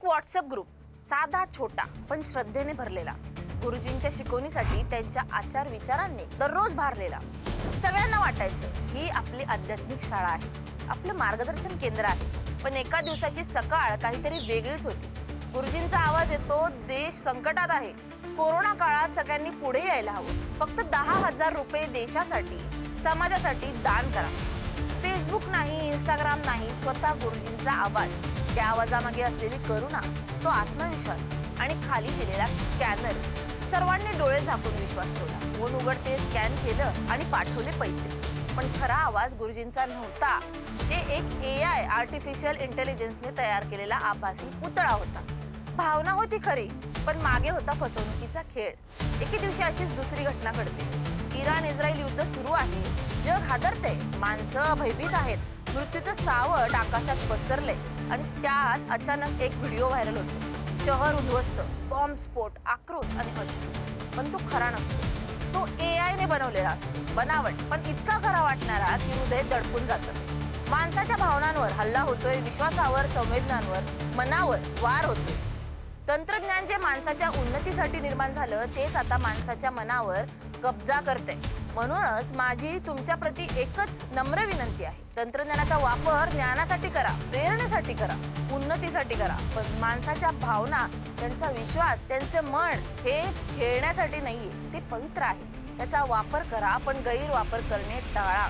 WhatsApp group, साधा छोटा पण श्रद्धेने भरलेला, गुरुजींच्या शिकवणीसाठी त्यांच्या आचार विचारांनी दररोज भारलेला. सगळ्यांना वाटायचं ही आपली आध्यात्मिक शाळा आहे, आपलं मार्गदर्शन केंद्र आहे. पण एका दिवसाची सकाळ काहीतरी वेगळीच होती. गुरुजींचा आवाज येतो, देश संकटात आहे, कोरोना काळात सगळ्यांनी पुढे यायला हवं, फक्त 10,000 रुपये देशासाठी समाजासाठी दान करा. फेसबुक नाही, इंस्टाग्राम नाही, स्वतः गुरुजींचा आवाज, त्या आवाजामागे असलेली करुणा, तो आत्मविश्वास आणि खाली दिलेला स्कॅनर. सर्वांनी डोळे झाकून विश्वास ठेवला. फोन उघडते, स्कॅन केलं आणि पाठवले पैसे. पण खरा आवाज गुरुजींचा नव्हता. ते एक AI आर्टिफिशियल इंटेलिजन्सने तयार केलेला आभासी पुतळा होता. भावना होती खरी, पण मागे होता फसवणुकीचा खेळ. एके दिवशी अशीच दुसरी घटना घडते. इराण-इस्रायल युद्ध सुरू आहे. जग हादरते, माणसं भयभीत आहेत. मृत्यूचं सावट आकाशात पसरले आणि त्यात अचानक एक व्हिडिओ व्हायरल होतो. शहर उद्ध्वस्त, बॉम्ब स्फोट, आक्रोश आणि अश्रू. पण तो खरा नसतो, तो AI ने बनवलेला असतो. बनावट, पण इतका खरा वाटणारा की हृदय दडपून जातं. माणसाच्या भावनांवर हल्ला होतोय, विश्वासावर, संवेदनांवर, मनावर वार होतोय. तंत्रज्ञान जे माणसाच्या उन्नतीसाठी निर्माण झालं, तेच आता माणसाच्या मनावर कब्जा करते. म्हणूनच माझी तुमच्या प्रती एकच नम्र विनंती आहे. तंत्रज्ञानाचा वापर ज्ञानासाठी करा, प्रेरणेसाठी करा, उन्नतीसाठी करा. पण माणसाच्या भावना, त्यांचा विश्वास, त्यांचं मन हे खेळण्यासाठी नाहीये, ते पवित्र आहे. त्याचा वापर करा, पण गैरवापर करणे टाळा.